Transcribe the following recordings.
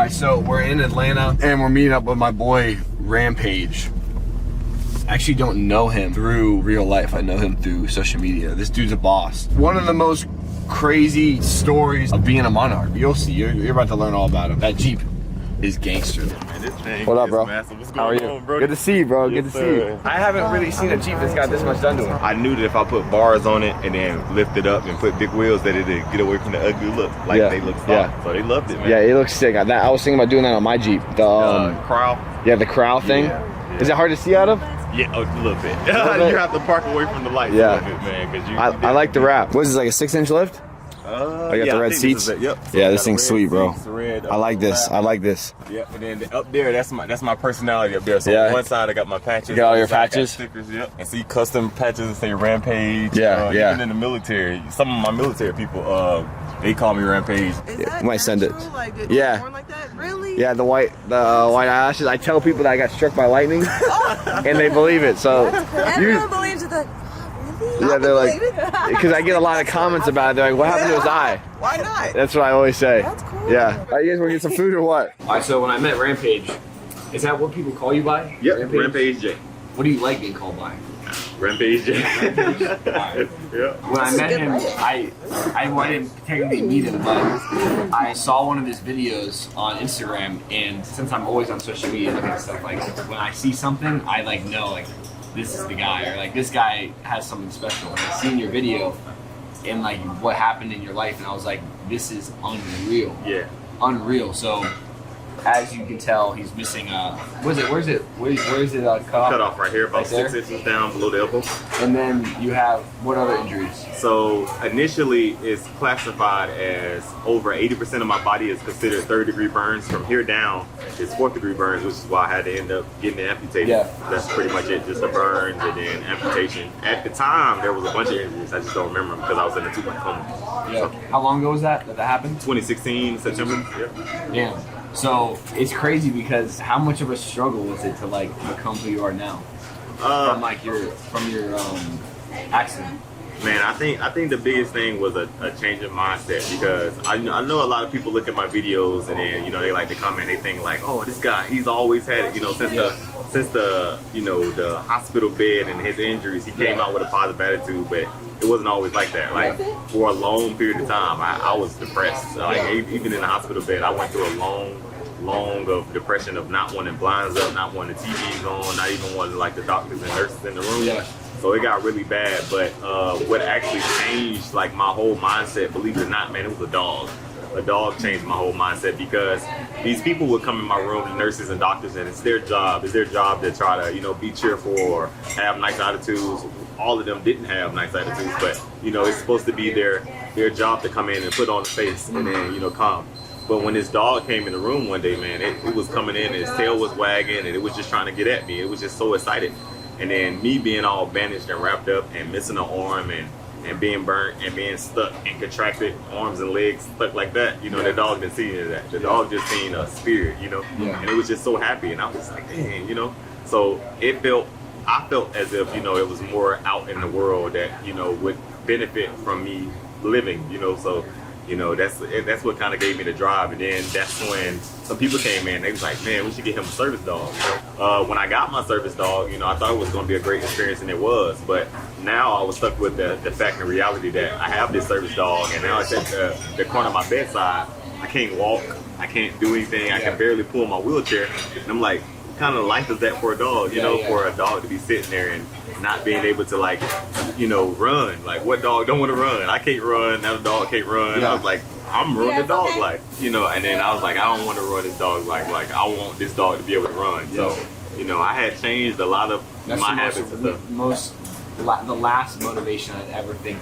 Alright, so we're in Atlanta and we're meeting up with my boy Rampage. I actually don't know him through real life. I know him through social media. This dude's a boss. One of the most crazy stories of being a monarch. You'll see. You're about to learn all about him. That Jeep is gangster. What up, bro? How are you? On, bro? Good to see you, bro. Yes, Good to see you. I haven't really seen a Jeep that's got this much done to it. I knew that if I put bars on it and then lift it up and put big wheels, that it'd get away from the ugly look. Like they look soft. So they loved it, man. Yeah, it looks sick. I was thinking about doing that on my Jeep. The Crow. Yeah, the Crow thing. Yeah. Is it hard to see out of? Yeah, a little bit. You have to park away from the lights a little bit, man. Cause I like the wrap. What is this, like a 6-inch lift? I got the red seats. Yep. So yeah, this thing's sweet, bro. Red, I like this. I like this. Yeah, and then up there, that's my personality up there. So on one side, I got my patches. You got all your patches? Stickers, yep. And see custom patches that say Rampage. Yeah, yeah. Even in the military, some of my military people, they call me Rampage. Might send it. Like, yeah. like that? Really? Yeah, the white eyelashes. I tell people that I got struck by lightning, and they believe it. So everyone believes it. Really? Yeah, they're like, because I get a lot of comments about it. They're like, what happened to his eye? Why not? That's what I always say. That's cool. Yeah. Are you guys want to get some food or what? All right, so when I met Rampage, is that what people call you by? Yep, Rampage J. What do you like being called by? Rampage J. Right. Yeah. When I met him, I didn't technically meet him, but I saw one of his videos on Instagram, and since I'm always on social media looking at stuff, like when I see something, I like know like this is the guy, or like this guy has something special. And I seen your video and like what happened in your life, and I was like, this is unreal. Yeah. Unreal. So as you can tell, he's missing where is it cut off right here, about 6 inches down below the elbow. And then you have what other injuries? So initially it's classified as over 80% of my body is considered 3rd-degree burns. From here down it's 4th-degree burns, which is why I had to end up getting it amputated. Yeah. That's pretty much it, just the burns and then amputation. At the time there was a bunch of injuries, I just don't remember them because I was in a 2-month coma. Yeah. So, how long ago was that happened? 2016, September. Yeah. Damn. So it's crazy because how much of a struggle was it to like become who you are now? From your accident. Man, I think the biggest thing was a change in mindset, because I know a lot of people look at my videos and then they like to comment, they think like, oh, this guy, he's always had it, since the the hospital bed and his injuries, he came out with a positive attitude, but it wasn't always like that. Like for a long period of time, I was depressed. Like even in the hospital bed, I went through a long of depression of not wanting blinds up, not wanting the TVs on, not even wanting like the doctors and nurses in the room. Yeah. So it got really bad, but what actually changed like my whole mindset, believe it or not, man, it was a dog. A dog changed my whole mindset, because these people would come in my room, the nurses and doctors, and it's their job to try to, be cheerful or have nice attitudes. All of them didn't have nice attitudes, but, it's supposed to be their job to come in and put on the face and then, calm. But when this dog came in the room one day, man, it was coming in and his tail was wagging and it was just trying to get at me. It was just so excited. And then me being all bandaged and wrapped up and missing an arm and being burnt and being stuck and contracted arms and legs stuck like that, the dog didn't see any of that. The dog just seen a spirit, and it was just so happy. And I was like, dang, so I felt as if, it was more out in the world that, would benefit from me living, so that's what kind of gave me the drive. And then that's when some people came in. They was like, man, we should get him a service dog. When I got my service dog, I thought it was going to be a great experience, and it was. But now I was stuck with the fact and reality that I have this service dog, and now it's at the corner of my bedside. I can't walk. I can't do anything. I can barely pull my wheelchair. And I'm like, what kind of life is that for a dog? For a dog to be sitting there and not being able to run. Like, what dog don't want to run? I can't run. That dog can't run. I was like, I'm ruining the dog life. And then I was like, I don't want to run this dog's life. Like, I want this dog to be able to run. So, I had changed a lot of my habits and stuff. The last motivation I'd ever think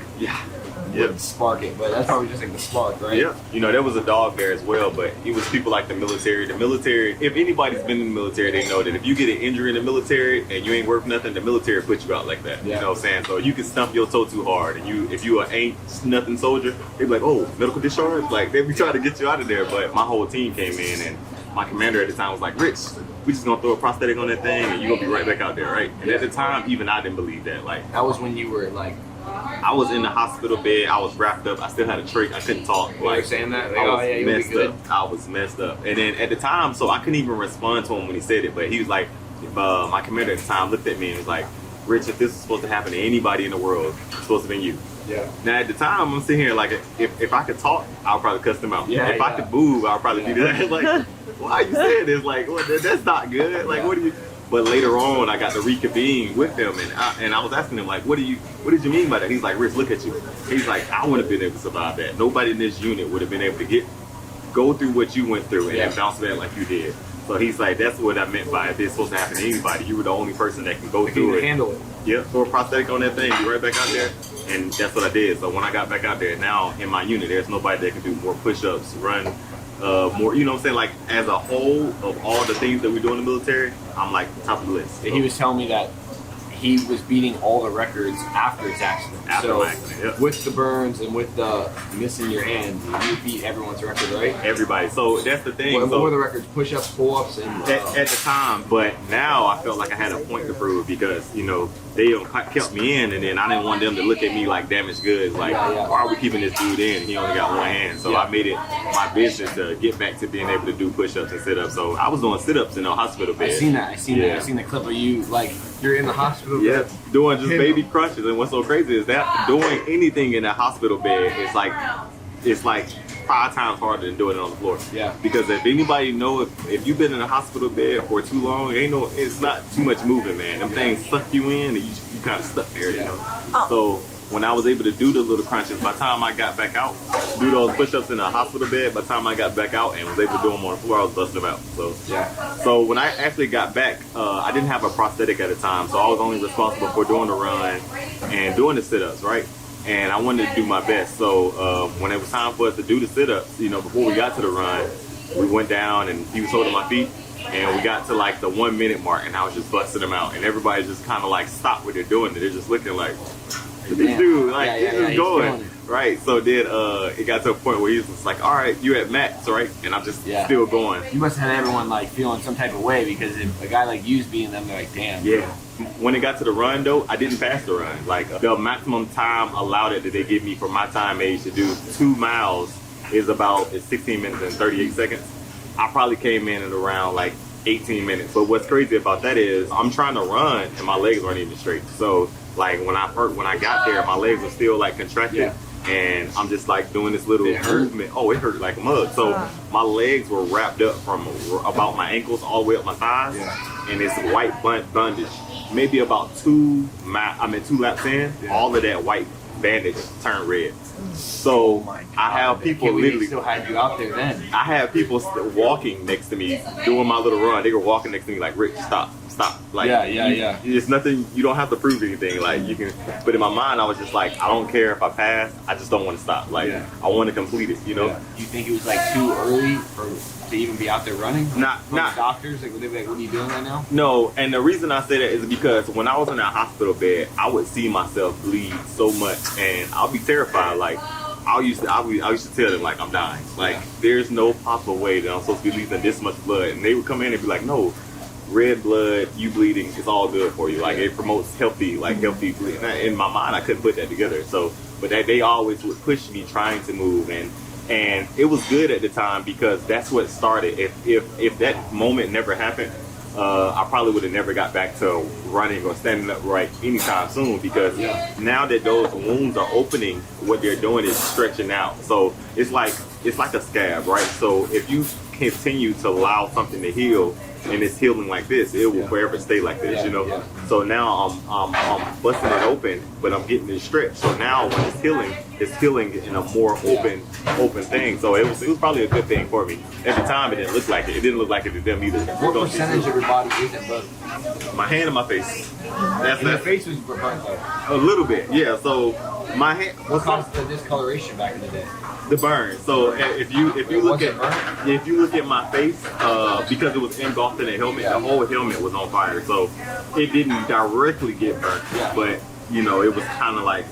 would spark it, but that's probably just like the spark, right? Yeah. There was a dog there as well, but it was people like the military. The military, if anybody's been in the military, they know that if you get an injury in the military and you ain't worth nothing, the military puts you out like that. Yeah. You know what I'm saying? So you can stump your toe too hard, and if you ain't nothing soldier, they be like, oh, medical discharge? Like, they be trying to get you out of there. But my whole team came in, and my commander at the time was like, Rich, we just gonna throw a prosthetic on that thing and you're gonna be right back out there, right? And at the time, even I didn't believe that. Like, that was when you were like I was in the hospital bed. I was wrapped up. I still had a trach. I couldn't talk. Like, you're saying that? Like, I was oh, yeah, you'll be messed good. up. I was messed up. And then at the time, so I couldn't even respond to him when he said it. But he was like, my commander at the time looked at me and was like, Rich, if this was supposed to happen to anybody in the world, it's supposed to be you. Yeah. Now at the time, I'm sitting here like, if I could talk, I'll probably cuss them out. Yeah, if I could move, I'll probably do that. Like, why are you saying this? Like, well, that's not good. Like, what do you? But later on, I got to reconvene with him, and I was asking him like, what did you mean by that? He's like, Rich, look at you. He's like, I wouldn't have been able to survive that. Nobody in this unit would have been able to go through what you went through and then bounce back like you did. So he's like, that's what I meant by if it's supposed to happen to anybody. You were the only person that can go through it. Handle it. Yep, throw a prosthetic on that thing, be right back out there. And that's what I did. So when I got back out there, now in my unit, there's nobody that can do more push-ups, run, more, you know what I'm saying? Like, as a whole of all the things that we do in the military, I'm like top of the list. He was telling me that he was beating all the records after his accident. After my accident, yep. With the burns and with the missing your hand, you beat everyone's record, right? Everybody. So that's the thing. What So were the records? Push-ups, pull-ups, and at the time, but now I felt like I had a point to prove because, you know, they kept me in, and then I didn't want them to look at me like damaged goods. Like, why are we keeping this dude in? He only got one hand. So I made it my business to get back to being able to do push-ups and sit-ups. So I was doing sit-ups in a hospital bed. I seen that. I seen the clip of you, like, you're in the hospital. Yeah, doing just baby crunches. And what's so crazy is that doing anything in a hospital bed is like, it's like 5 times harder than doing it on the floor. Yeah. Because if anybody know, if you've been in a hospital bed for too long, it's not too much moving, man. Them things suck you in, and you kind of stuck there, you know. So when I was able to do the little crunches, by the time I got back out, do those push-ups in a hospital bed, by the time I got back out and was able to do them on the floor, I was busting them out. So So when I actually got back, I didn't have a prosthetic at the time, so I was only responsible for doing the run and doing the sit-ups, right? And I wanted to do my best. So when it was time for us to do the sit-ups, you know, before we got to the run, we went down and he was holding my feet. And we got to like the 1 minute mark and I was just busting them out. And everybody just kind of like stopped what they're doing. They're just looking like, this dude, like, he's going. Right, so then it got to a point where he was just like, all right, you at max, right? And I'm just still going. You must have had everyone like feeling some type of way because if a guy like you's beating them, they're like, damn. Yeah. When it got to the run though, I didn't pass the run. Like the maximum time allowed it that they give me for my time age to do 2 miles is 16 minutes and 38 seconds. I probably came in at around like 18 minutes. But what's crazy about that is I'm trying to run and my legs weren't even straight. So like when I got there, my legs were still like contracted. And I'm just like doing this little movement. Oh, it hurt like a mug. So my legs were wrapped up from about my ankles all the way up my thighs. And it's white bandage. Maybe about 2 laps in, all of that white bandage turned red. So I have people literally still had you out there then. I have people walking next to me doing my little run. They were walking next to me like, Rick, stop. Like, it's nothing. You don't have to prove anything. Like you can. But in my mind, I was just like, I don't care if I pass. I just don't want to stop. Like I want to complete it. You know. Do you think it was like too early to even be out there running? Not doctors. Like, would they be like, what are you doing right now? No. And the reason I say that is because when I was in that hospital bed, I would see myself bleed so much, and I'll be terrified. Like. I used to tell them like I'm dying. Like there's no possible way that I'm supposed to be losing this much blood, and they would come in and be like, no, red blood, you bleeding, it's all good for you. Like it promotes healthy bleeding. In my mind, I couldn't put that together. So, but they always would push me trying to move, and it was good at the time because that's what started. If that moment never happened, I probably would have never got back to running or standing upright anytime soon because now that those wounds are opening, what they're doing is stretching out. So it's like a scab, right? So if you continue to allow something to heal and it's healing like this, it will forever stay like this, you know? So now I'm busting it open, but I'm getting it stretched. So now when it's healing in a more open thing. So it was probably a good thing for me. At the time, it didn't look like it. It didn't look like it to them either. What percentage of your body is it both? My hand and my face. Your face was burnt though. A little bit, yeah. So my hand. What caused the discoloration back in the day? The burn. So if you look at my face, because it was engulfed in a helmet, the whole helmet was on fire. So it didn't directly get burnt, but you know it was kind of like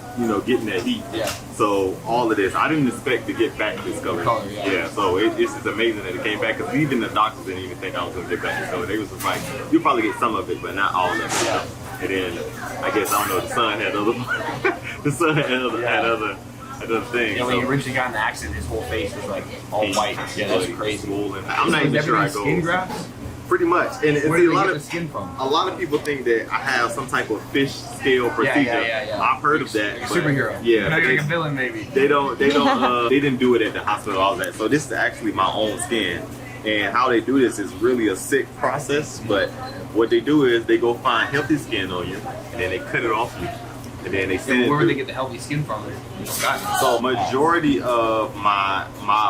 getting that heat. So all of this, I didn't expect to get back this color. So it's just amazing that it came back because even the doctors didn't even think I was gonna get back this color. They was just like, you'll probably get some of it, but not all of it. And then I guess I don't know. The son had other. The son had other things. Yeah, when he originally got in the accident, his whole face was like all white. Yeah, that's crazy. Swollen. I'm not even sure I go. Skin grafts? Pretty much. And Where see, do they get the skin from? a lot of people think that I have some type of fish scale procedure. Yeah. I've heard of that. Like a superhero. Yeah. Like a villain, maybe. They didn't do it at the hospital, all that. So this is actually my own skin. And how they do this is really a sick process, but what they do is they go find healthy skin on you, and then they cut it off you. And then they send where would they get the healthy skin from? So majority of my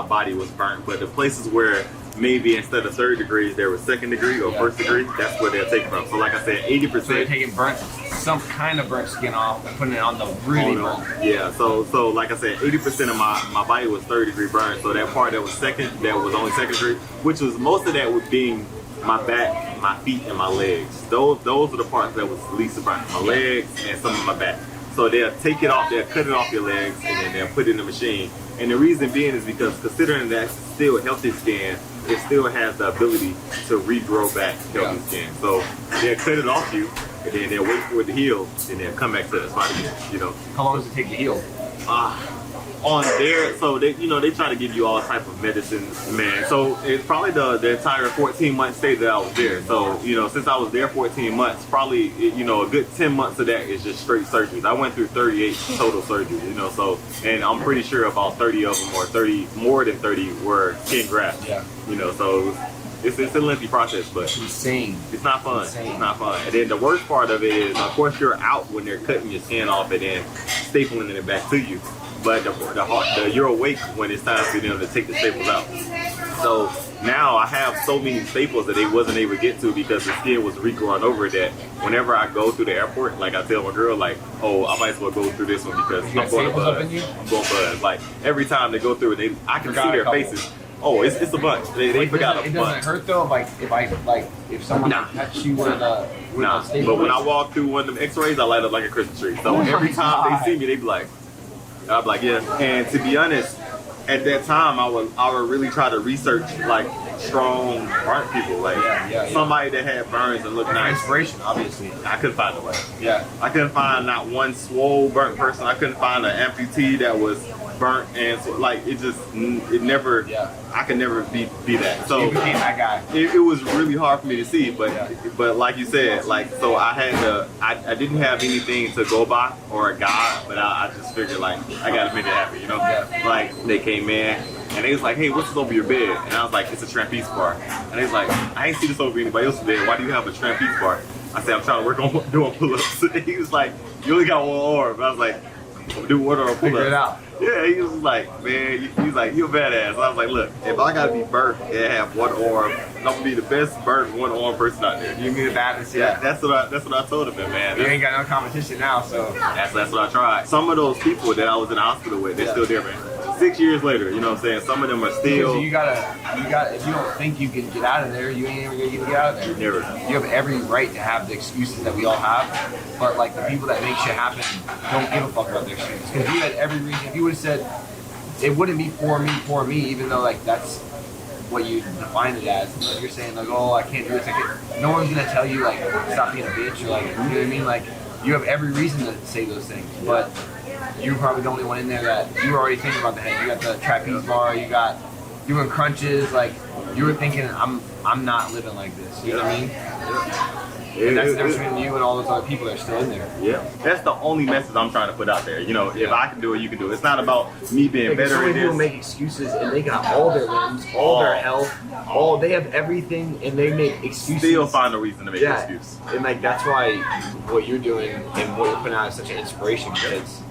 body was burnt, but the places where maybe instead of 3rd degrees there was 2nd degree or 1st degree, that's where they'll take from. So like I said, 80%. So they're taking some kind of burnt skin off and putting it on the really burnt. Yeah, so like I said, 80% of my body was 3rd degree burn. So that part that was that was only 2nd degree, which was most of that would being my back, my feet, and my legs. Those are the parts that was least burnt. My legs and some of my back. So they'll take it off, they'll cut it off your legs, and then they'll put it in the machine. And the reason being is because considering that's still healthy skin, it still has the ability to regrow back healthy skin. So they'll cut it off you, and then they'll wait for it to heal, and then come back to the spot again. You know. How long does it take to heal? On there, so they they try to give you all type of medicines, man. So it's probably the entire 14-month stay that I was there. So since I was there 14 months, probably a good 10 months of that is just straight surgeries. I went through 38 total surgeries, so, and I'm pretty sure about 30 of them, or more than 30 were skin grafts. Yeah. So it's a lengthy process, but it's insane. It's not fun. It's not fun. And then the worst part of it is, of course, you're out when they're cutting your skin off and then stapling it back to you. But you're awake when it's time for them to take the staples out. So now I have so many staples that they wasn't able to get to because the skin was regrowing over that. Whenever I go through the airport, like I tell my girl, like, oh, I might as well go through this one because I'm going to buzz. I'm going to buzz. Like every time they go through it, I can see their faces. Oh, it's a bunch. They forgot a bunch. It doesn't hurt though. If someone touches you with a staple. But when I walk through one of them X-rays, I light up like a Christmas tree. So every time they see me, they be like. I'm like, yeah. And to be honest, at that time, I would really try to research like strong burnt people, like somebody that had burns and looked nice. Inspiration, obviously. I couldn't find a way. Yeah. I couldn't find not one swole burnt person. I couldn't find an amputee that was burnt, and so, like it never. Yeah. I could never be that. So you became that guy. It was really hard for me to see, but like you said, like so I had to. I didn't have anything to go by or a guide, but I just figured like I gotta make it happen, Like they came in and they was like, hey, what's this over your bed? And I was like, it's a trapeze bar. And they was like, I ain't see this over anybody else's bed. Why do you have a trapeze bar? I said, I'm trying to work on doing pull-ups. He was like, you only got one arm. I was like, do one arm pull-ups. Figure it out. Yeah, he was like, man, he's like, you're a badass. I was like, look, if I gotta be burnt and have one arm, I'm gonna be the best burnt one arm person out there. You mean the baddest? Yeah, that's what I told him, man. You ain't got no competition now, so that's what I tried. Some of those people that I was in the hospital with, they're still there, man. 6 years later, you know what I'm saying? Some of them are still. You gotta. If you don't think you can get out of there, you ain't ever gonna get out of there. Never. You have every right to have the excuses that we all have, but like the people that make shit happen don't give a fuck about their excuses. Because you had every reason. If you would have said it wouldn't be for me, even though like that's what you define it as. Like you're saying like, oh, I can't do this. No one's gonna tell you like stop being a bitch or like, you know what I mean? Like you have every reason to say those things, but you're probably the only one in there that you were already thinking about the head. You got the trapeze bar, you got doing crunches, like you were thinking, I'm not living like this. You know what I mean? And that's the difference between you and all those other people that are still in there. Yeah, that's the only message I'm trying to put out there. If I can do it, you can do it. It's not about me being better. So many people make excuses and they got all their limbs, all their health, they have everything, and they make excuses. Still find a reason to make an excuse. And like that's why what you're doing and what you're putting out is such an inspiration, because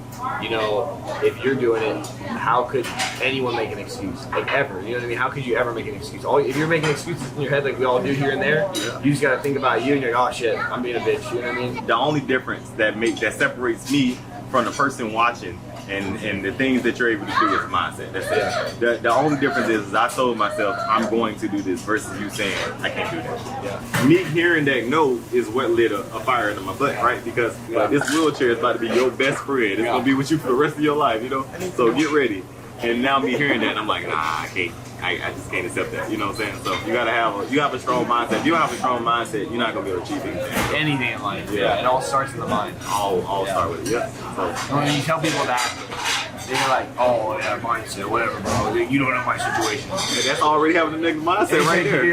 if you're doing it, how could anyone make an excuse? Like ever, you know what I mean? How could you ever make an excuse? If you're making excuses in your head like we all do here and there, you just gotta think about you and you're like, oh shit, I'm being a bitch, you know what I mean? The only difference that separates me from the person watching and the things that you're able to do is mindset. That's it. The only difference is I told myself I'm going to do this versus you saying I can't do that. Yeah. Me hearing that no is what lit a fire into my butt, right? Because this wheelchair is about to be your best friend. It's gonna be with you for the rest of your life, So get ready. And now me hearing that, I'm like, nah, I can't. I just can't accept that. You know what I'm saying? So you gotta have a strong mindset. If you don't have a strong mindset, you're not gonna be able to achieve anything. Anything in life. Yeah. It all starts in the mind. All start with it. Yeah. So when you tell people that, they're like, oh yeah, mindset, whatever, bro. You don't know my situation. yeah, that's already having a negative mindset right there.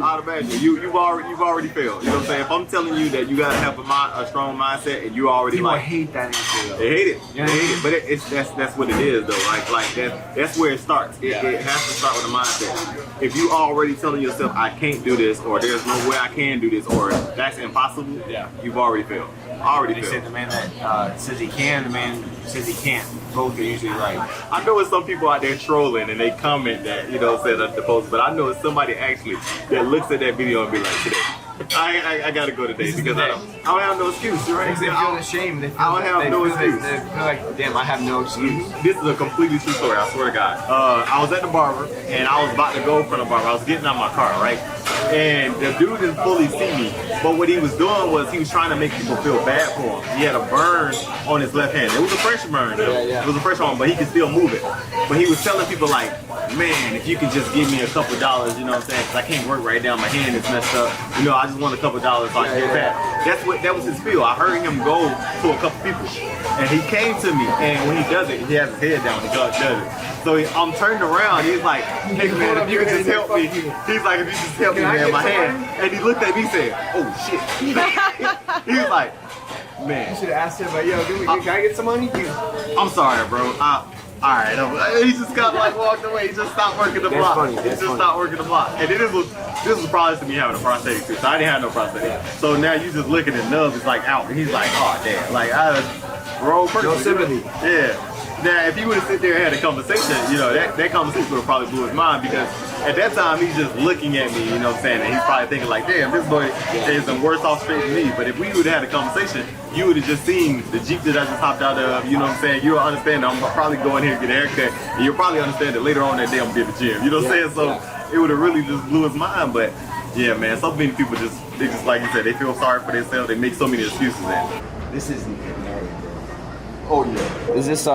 Automatically, you've already failed. You know what I'm saying? If I'm telling you that you gotta have a strong mindset and you already people like hate that answer though. they hate it. Yeah. They hate it. But that's what it is though. Like that's where it starts. It has to start with a mindset. If you already telling yourself I can't do this, or there's no way I can do this, or that's impossible, you've already failed. They said the man that says he can, the man says he can't. Both are usually right. I know it's some people out there trolling and they comment that, you know, said up the post, but I know it's somebody actually that looks at that video and be like, today, I gotta go today because I don't have no excuse, right? They feel ashamed. They feel, I don't have no excuse. They feel like, damn, I have no excuse. This is a completely true story, I swear to God. I was at the barber and I was about to go from the barber. I was getting out my car, right? And the dude didn't fully see me, but what he was doing was he was trying to make people feel bad for him. He had a burn on his left hand. It was a fresh burn, though. It was a fresh one, but he could still move it. But he was telling people like, man, if you could just give me a couple dollars, you know what I'm saying? Because I can't work right now, my hand is messed up. You know, I just want a couple dollars so I can get back. That was his feel. I heard him go to a couple people, and he came to me, and when he does it, he has his head down. He does it. So I'm turned around. He's like, hey man, if you could just help me. He's like, if you just help me, man, my hand. And he looked at me and said, oh shit. He was like, man. You should have asked him, like, yo, can I get some money? I'm sorry, bro. Alright, he just kind of like walked away. He just stopped working the block. Stopped working the block. And then this was prior to me having a prosthetic too. So I didn't have no prosthetic. So now you just looking at Nub is like out. And he's like, oh damn. Like I was wrong person. No sympathy. Yeah. Now if he would have sit there and had a conversation, you know, that conversation would have probably blew his mind because at that time he's just looking at me, you know what I'm saying? And he's probably thinking like, damn, this boy is the worse off straight than me. But if we would have had a conversation, you would have just seen the Jeep that I just hopped out of, you know what I'm saying? You'll understand that I'm probably going here and get a haircut, and you'll probably understand that later on that day I'm gonna be at the gym. You know what I'm saying? So it would have really just blew his mind. But yeah, man, so many people they just like you said, they feel sorry for themselves. They make so many excuses. And This is oh yeah. Is this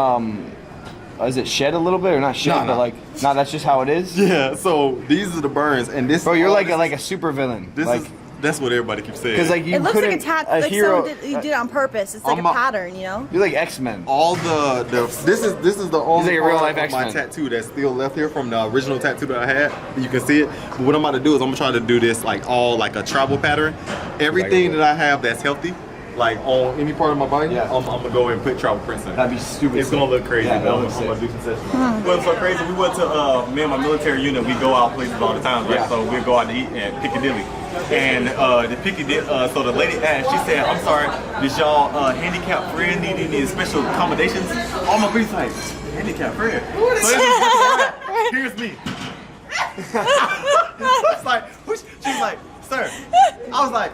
is it shed a little bit or not shed? But like, no, that's just how it is. Yeah. So these are the burns, and this. Bro, you're like a super villain. That's what everybody keeps saying. Because like you It looks like a tattoo. like someone you did it on purpose. It's like a pattern, you know? You're like X-Men. All this is the only like a real life part of my X-Men. tattoo that's still left here from the original tattoo that I had. You can see it. But what I'm about to do is I'm gonna try to do this like all like a travel pattern. Everything that I have that's healthy, like on any part of my body, I'm gonna go and put travel prints in. That'd be stupid. It's gonna look crazy. Yeah, I'm gonna do some sessions. Well, so crazy. We went to me and my military unit. We go out places all the time, right? So we go out to eat at Piccadilly. And the Piccadilly, so the lady asked, she said, I'm sorry, does y'all handicapped friend need any special accommodations? All my friends like, handicapped friend? So here's me. I was like, she's like, sir. I was like,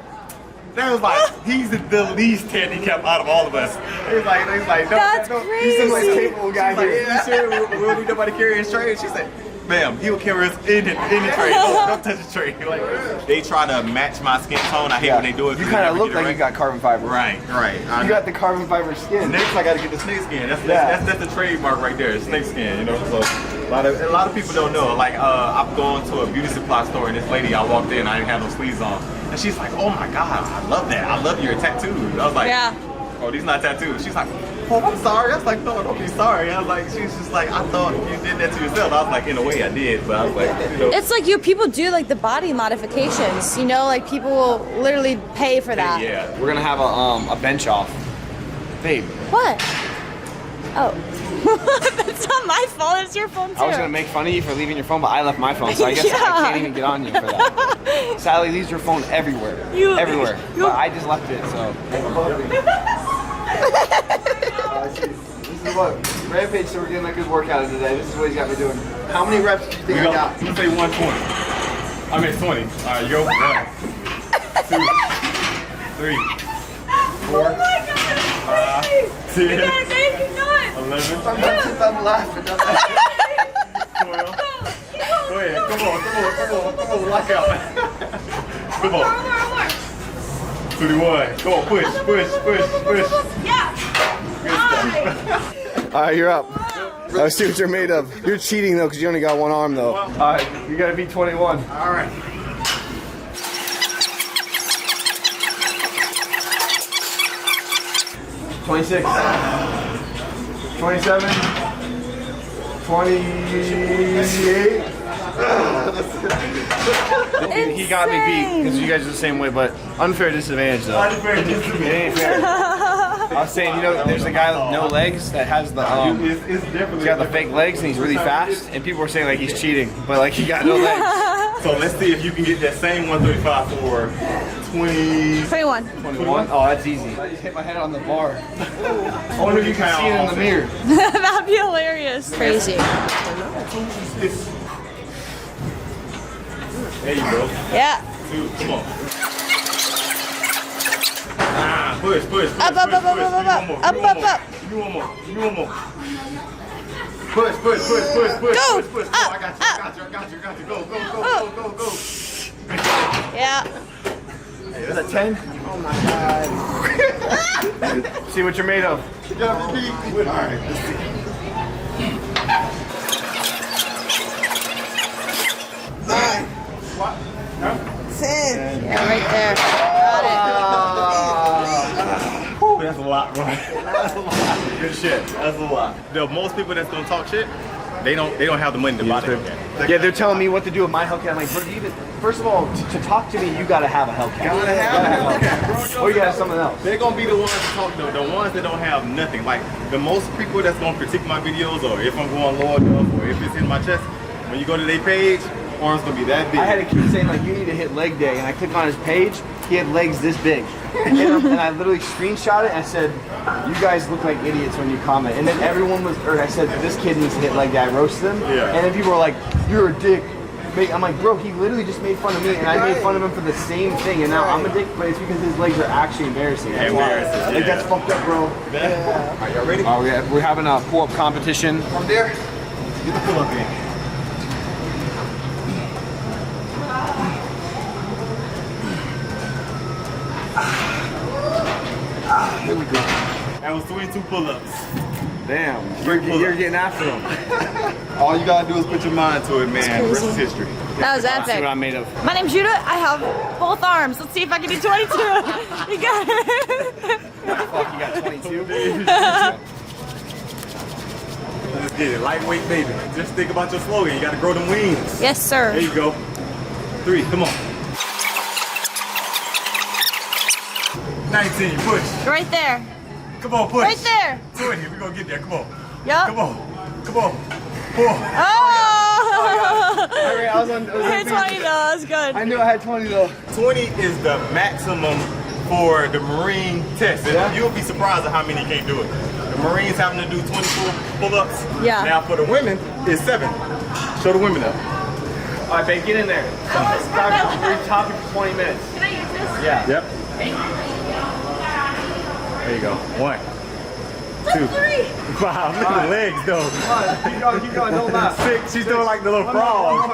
that was like, he's the least handicapped out of all of us. He's like, no, That's no, crazy. he's the most capable guy here. Like, you sure we don't need nobody carrying his tray? She said, ma'am, he will carry us in the tray. Don't touch the tray. Like, they try to match my skin tone. I hate when they do it. You kind of look like you got carbon fiber. Right. You got the carbon fiber skin. Next, I got to get the snake skin. That's the trademark right there. Snake skin. You know, so a lot of people don't know. Like, I'm going to a beauty supply store, and this lady, I walked in, I didn't have no sleeves on, and she's like, "Oh my God, I love that. I love your tattoos." I was like, "Oh, these not tattoos." She's like, "Oh, I'm sorry." I was like, "No, don't be sorry." I was like, she's just like, "I thought you did that to yourself." I was like, "In a way, I did," but I was like, you know. It's like people do like the body modifications, you know, like people will literally pay for that. Yeah. We're gonna have a bench off, babe. What? Oh. That's not my phone, it's your phone too. I was gonna make fun of you for leaving your phone, but I left my phone, so I guess I can't even get on you for that. Sally leaves her phone everywhere. Everywhere. But I just left it, so. This is what Rampage, so we're getting a good workout in today. This is what he's got me doing. How many reps do you think I got? I'm gonna say 120. I mean 20. Alright, you go. 1, 2, 3, 4, 5, 6, 11. I'm laughing. 12. Go ahead. Come on. Lock out. Come on. 21. Go on. Push. Yeah. Good stuff. All right, you're up. I see what you're made of. You're cheating though, because you only got one arm though. All right, you gotta be 21. All right. 26, 27, 28. He got me beat because you guys are the same way, but unfair disadvantage though. Unfair disadvantage. It ain't fair. I was saying, you know, there's a guy with no legs that has the he's got the fake legs and he's really fast, and people were saying like he's cheating, but like he got no legs. So let's see if you can get that same 135 for 21. 21? Oh, that's easy. I just hit my head on the bar. I wonder if you can see it in the mirror. That'd be hilarious. Crazy. There you go. Yeah. 2, come on. Ah, push. Up. Give me one more. Push. Go. Push. Up. I got you. Go. Go. Yeah. Is that 10? Oh my god. See what you're made of. You got me beat. All right, let's see. 9. 10. Yeah, right there. Got That's a lot, bro. That's a lot. Good shit. That's a lot. Most people that's gonna talk shit, they don't have the money to buy that. Yeah, they're telling me what to do with my Hellcat. I'm like, bro, first of all, to talk to me, you gotta have a Hellcat. Gotta have a Hellcat, bro. Or you gotta have something else. They're gonna be the ones to talk though. The ones that don't have nothing. Like the most people that's gonna critique my videos, or if I'm going low enough, or if it's in my chest, when you go to their page, arms gonna be that big. I had a kid saying like, you need to hit leg day, and I clicked on his page. He had legs this big, and I literally screenshot it and I said, "You guys look like idiots when you comment." And then everyone was, or I said, "This kid needs to hit leg day." I roasted him, Yeah. and then people were like, "You're a dick." I'm like, bro, he literally just made fun of me, and I made fun of him for the same thing, and now I'm a dick, but it's because his legs are actually embarrassing. That's why. Embarrassing, Like, yeah. that's fucked up, bro. Yeah. Are y'all ready? We're having a pull-up competition. From there, get the pull-up in. Here we go. That was 22 pull-ups. Damn, you're getting after him. All you gotta do is put your mind to it, man. Rest is history. That was See what epic. I'm made of. My name's Judah. I have both arms. Let's see if I can do 22. You got it. Fuck, you got 22? Let's get it. Lightweight, baby. Just think about your slogan. You gotta grow them wings. Yes, sir. There you go. 3, come on. 19, push. Right there. Come on, push. Right there. 20, we're gonna get there. Come on. Yup. Come on. 4. Oh! I was on. I had 20 though. That was good. I knew I had 20 though. 20 is the maximum for the Marine test. And Yeah. you'll be surprised at how many can't do it. The Marines having to do 24 pull-ups. Yeah. Now for the women, it's 7. Show the women up. All right, babe, get in there. We're talking for 20 minutes. Can I use this? Yeah. Yep. There you go. 1, 2, 3. 5. Look at the legs though. Come on, keep going, don't laugh. 6. She's doing like the little frog.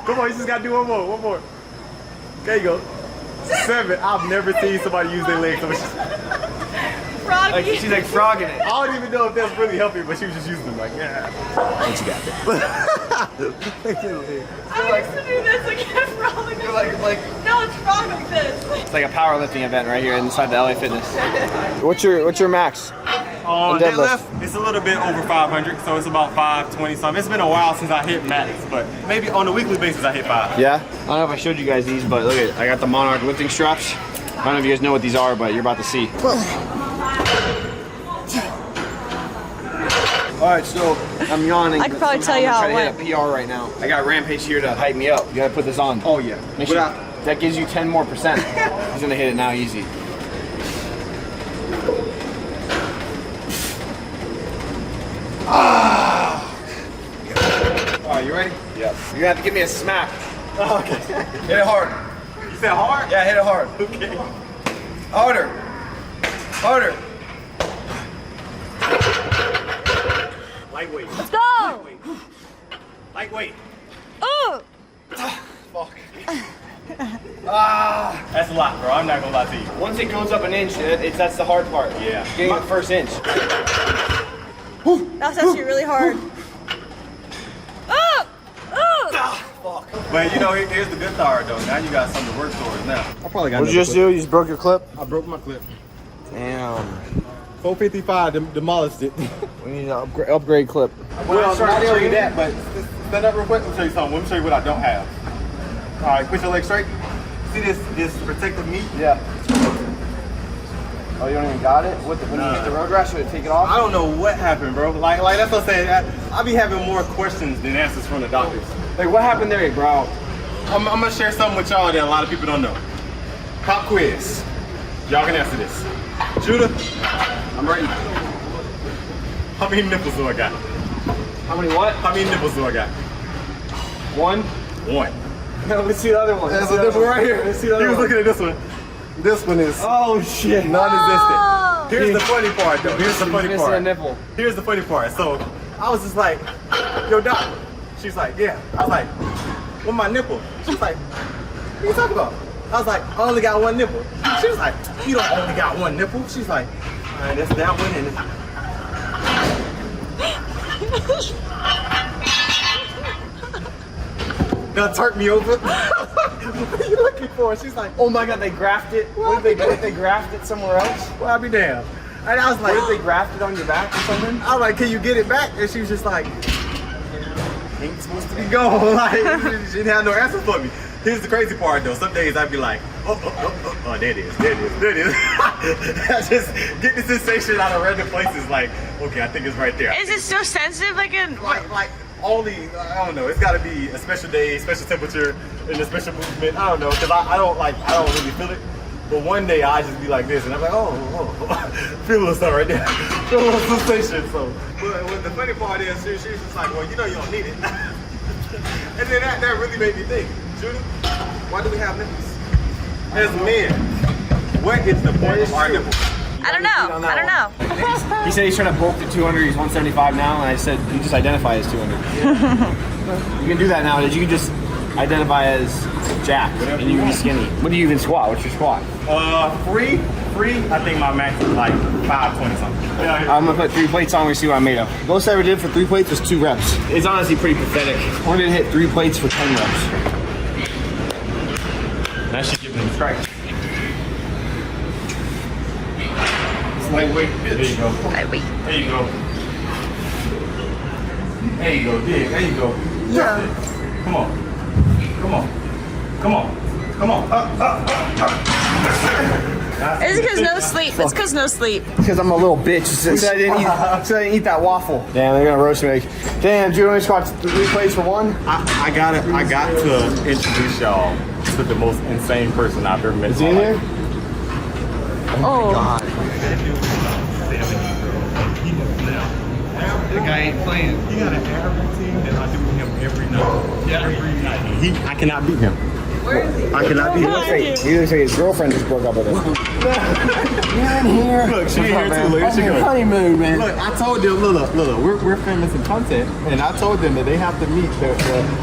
Come on, you just gotta do one more. There you go. 7. I've never seen somebody use their legs so much. Froggy. Like, she's like frogging it. I don't even know if that's really helping, but she was just using them like, yeah. What you got there? I used to do this like frog like this. Like, No, it's frog like this. it's like a powerlifting event right here inside the LA Fitness. What's your max? On deadlift. deadlift, it's a little bit over 500, so it's about 520 something. It's been a while since I hit max, but maybe on a weekly basis I hit 5. Yeah? I don't know if I showed you guys these, but look at it. I got the Monarch lifting straps. I don't know if you guys know what these are, but you're about to see. Alright, so I'm yawning. I could probably tell you how it I'm trying to hit a PR right now. I got Rampage here to hype me up. You gotta put this on. Oh yeah. Make sure that gives you 10 more %. He's gonna hit it now easy. Alright, you ready? Yeah. You're gonna have to give me a smack. Oh, okay. Hit it hard. You said hard? Yeah, hit it hard. Okay. Harder. Harder. Lightweight. Let's go. Lightweight. Ooh. Fuck. That's a lot, bro. I'm not gonna lie to you. Once it goes up an inch, that's the hard part. Yeah. Getting the first inch. That's actually really hard. But you know, here's the good part though. Now you got something to work towards now. I probably got. What'd you just do? You just broke your clip? I broke my clip. Damn. 455 demolished it. We need an upgrade clip. Well, not only that, but stand up real quick. Let me show you something. Let me show you what I don't have. All right, push your leg straight. See this protective meat? Yeah. Oh, you don't even got it? When you hit the road rash, should it take it off? I don't know what happened, bro. Like that's what I'm saying. I be having more questions than answers from the doctors. Like, what happened there, bro? I'm gonna share something with y'all that a lot of people don't know. Pop quiz. Y'all can answer this. Judah, I'm ready. How many nipples do I got? How many what? How many nipples do I got? One? One. No, let's see the other one. There's a nipple right here. Let's see the other He was one. looking at this one. This one is Oh, shit. non-existent. Here's the funny part though. Here's the funny Missing a part. nipple. Here's the funny part. So I was just like, yo, doc. She's like, yeah. I was like, what my nipple? She's like, what are you talking about? I was like, I only got one nipple. She was like, you don't only got one nipple. She's like, all right, that's that one and They'll turn me over. What are you looking for? She's like, Oh my god, they grafted it? What did they do? They grafted it somewhere else? well, I'll be damned. And I was like, What did they graft it on your back or something? I was like, can you get it back? And she was just like, ain't supposed to be gone. Like, she didn't have no answer for me. Here's the crazy part though. Some days I'd be like, oh, there it is. I just get the sensation out of random places like, okay, I think it's right there. Is it so sensitive? Like Like only, I don't know, it's gotta be a special day, special temperature, and a special movement. I don't know, cause I don't really feel it. But one day I just be like this, and I'm like, feel a little something right there, feel a little sensation. So, but the funny part is, she's just like, well, you know, you don't need it. And then that really made me think, Judah, why do we have nipples? As men, what is the point of our nipples? I don't know. He said he's trying to bulk to 200. He's 175 now, and I said you just identify as 200. You can do that nowadays. You can just identify as Jack, and you can be skinny. What do you even squat? What's your squat? Free. I think my max is like 520 something. I'm gonna put 3 plates on. We see what I'm made of. Most I ever did for 3 plates was 2 reps. It's honestly pretty pathetic. We're gonna hit 3 plates for 10 reps. That should give him a strike. Lightweight. There you go. Lightweight. There you go. There you go. There you go. Yeah. Come on. It's because no sleep. It's because no sleep. Because I'm a little bitch. Since I didn't eat that waffle. Damn, they're gonna roast me. Damn, do you want to squat 3 plates for 1? I got to introduce y'all to the most insane person I've ever met. Is he in here? Oh. God. The guy ain't playing. He got an air routine that I do with him every night. Yeah. Every night. I cannot beat him. Where is he? I cannot beat him. He looks like his girlfriend just broke up with him. You're in here. Look, she here too. Look, she On your goes. honeymoon, man. Look, I told them, look, we're filming some content, and I told them that they have to meet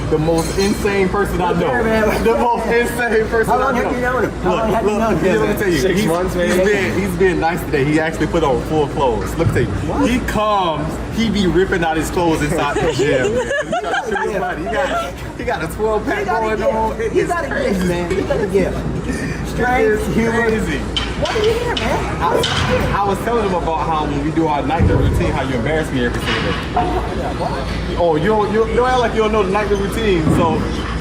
the most insane person I know. The most insane person I know. How long have you known him? How long have you known him? Let me tell you, 6 months, maybe? he's been nice today. He actually put on full clothes. Let me tell you, he comes, he be ripping out his clothes inside the gym. He trying to show his body. He got a 12-pack going on. You got a gift, man. You got a gift. Strength, humor. Crazy. What are you here, man? I was telling him about how when we do our nightly routine, how you embarrass me every single day. Oh, you don't act like you don't know the nightly routine. So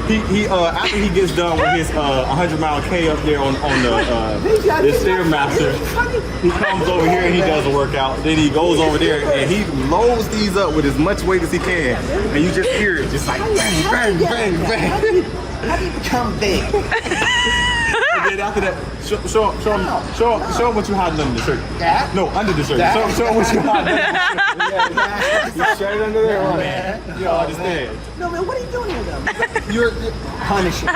he after he gets done with his 100-mile K up there on the Stairmaster, he comes over here and he does a workout. Then he goes over there and he loads these up with as much weight as he can, and you just hear it just like bang, bang, bang, bang. How do you become big? And then after that, show him what you hiding under the shirt. That? No, under the shirt. That? Show him what you hiding under the shirt. You straight under there, Man, you don't understand. No, man, what are you doing here, though? You're Punishing.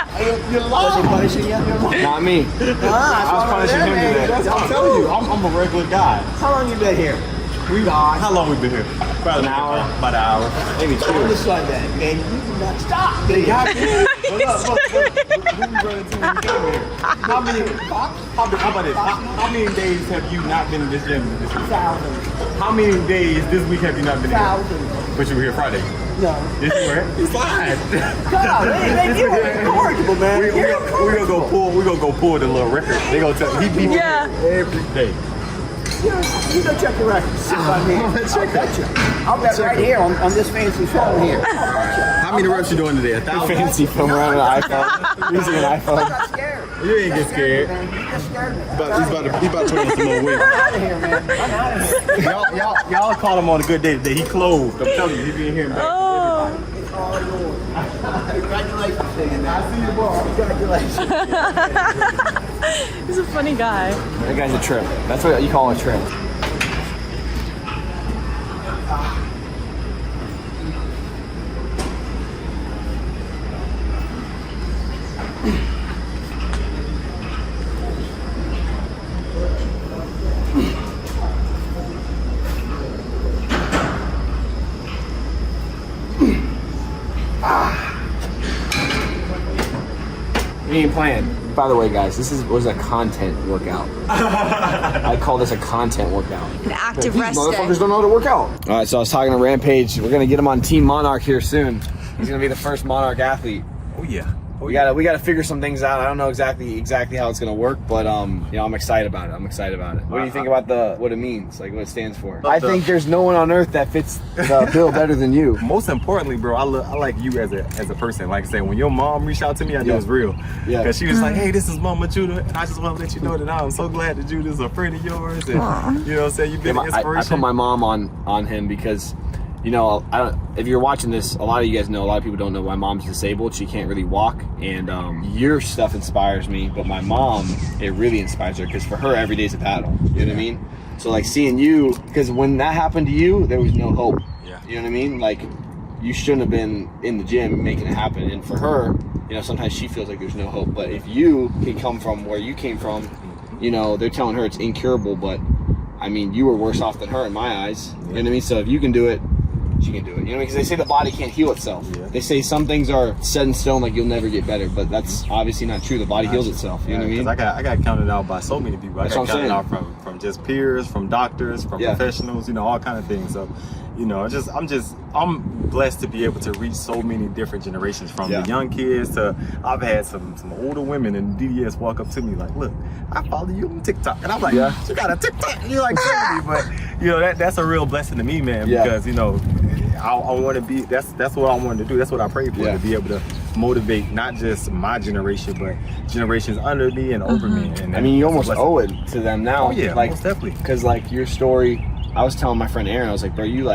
You're lying. Was he punishing you? Not me. I was punishing him today. I'm telling you, I'm a regular guy. How long you been here? How long we been here? About an hour. About an hour. Maybe On the 2. Sunday, man. You do not stop. They got me. But look, who we run into when we came here? How about this? How many days have you not been in this gym this week? Thousands. How many days this week have you not been here? Thousands. But you were here Friday. No. This is where it's fine. God, man, you're incorrigible, man. We gonna go pull the little record. They gonna tell he beat me every day. You go check your records. See if I'm here. I'll bet you. I'll bet right here on this fancy phone here. How many reps you doing today? 1,000? Fancy phone around an iPhone. Using an iPhone. You ain't get scared. He's about to put on some more weight. I'm out of here, man. I'm out of here. Y'all caught him on a good day today. He closed. I'm telling you, he be in here. Oh. Congratulations, man. I see you tomorrow. Congratulations. He's a funny guy. That guy's a trip. That's what you call a trip. We ain't playing. By the way, guys, this was a content workout. I call this a content workout. An active These rest motherfuckers day. don't know how to work out. All right, so I was talking to Rampage. We're gonna get him on Team Monarch here soon. He's gonna be the first Monarch athlete. Oh yeah. We gotta figure some things out. I don't know exactly how it's gonna work, but you know, I'm excited about it. What do you think about what it means, like what it stands for? I think there's no one on earth that fits the bill better than you. Most importantly, bro, I like you as a person. Like I said, when your mom reached out to me, I knew it was real. Yeah. Because she was like, hey, this is Mama Judah, and I just want to let you know that I'm so glad that Judah's a friend of yours. And, you know what I'm saying? You've been an inspiration. I put my mom on him because, you know, if you're watching this, a lot of you guys know, a lot of people don't know my mom's disabled. She can't really walk, and your stuff inspires me, but my mom, it really inspires her, because for her, every day's a battle. You know what I mean? So like seeing you, because when that happened to you, there was no hope. Yeah. You know what I mean? Like, you shouldn't have been in the gym making it happen. And for her, you know, sometimes she feels like there's no hope. But if you can come from where you came from, you know, they're telling her it's incurable, but I mean, you were worse off than her in my eyes. You know what I mean? So if you can do it, she can do it. You know, because they say the body can't heal itself. Yeah. They say some things are set in stone, like you'll never get better, but that's obviously not true. The body heals itself. You know what I mean? I got counted out by so many people. I got counted out from just peers, from doctors, from professionals, you know, all kind of things. So, you know, I'm blessed to be able to reach so many different generations, from the young kids to, I've had some older women in DDS walk up to me like, look, I follow you on TikTok. And I'm like, you got a TikTok? And you're like, me. But, you know, that's a real blessing to me, man, because, you know, I want to be, that's what I wanted to do. That's what I prayed for, to be able to motivate not just my generation, but generations under me and over me. And I mean, you almost owe it to them now. Oh yeah, like, most definitely. Because like your story, I was telling my friend Aaron, I was like, bro, you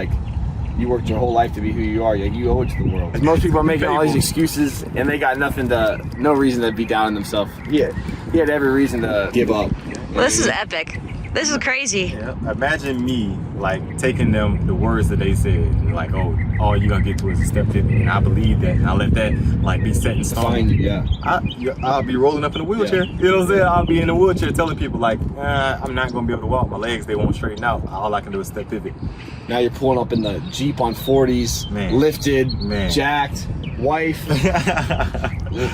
worked your whole life to be who you are. Like, you owe it to the world. Most people are making all these excuses, and they got no reason to be down on themselves. He had every reason to give up. Well, this is epic. This is crazy. Yeah. Imagine me like taking them the words that they said, like, oh, all you're gonna get to is a step 50, and I believe that, and I let that like be set in stone. I'll be rolling up in a wheelchair. You know what I'm saying? I'll be in a wheelchair telling people like, I'm not gonna be able to walk. My legs, they won't straighten out. All I can do is step 50. Now you're pulling up in the Jeep on 40s, lifted, jacked, wife.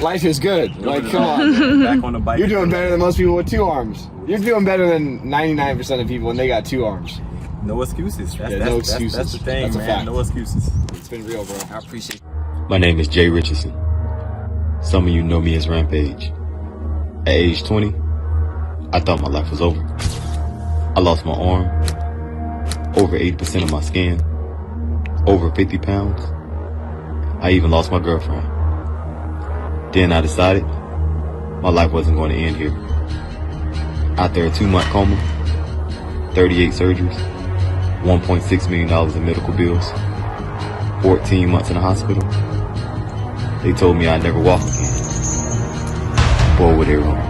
Life is good. Like, come on. Back on the bike. You're doing better than most people with 2 arms. You're doing better than 99% of people when they got 2 arms. No excuses. No excuses. That's the thing, that's a man. fact. No excuses. It's been real, bro. I appreciate it. My name is Jay Richardson. Some of you know me as Rampage. At age 20, I thought my life was over. I lost my arm, over 80% of my skin, over 50 pounds. I even lost my girlfriend. Then I decided my life wasn't going to end here. After a 2-month coma, 38 surgeries, $1.6 million in medical bills, 14 months in the hospital, they told me I'd never walk again. Boy, were they wrong.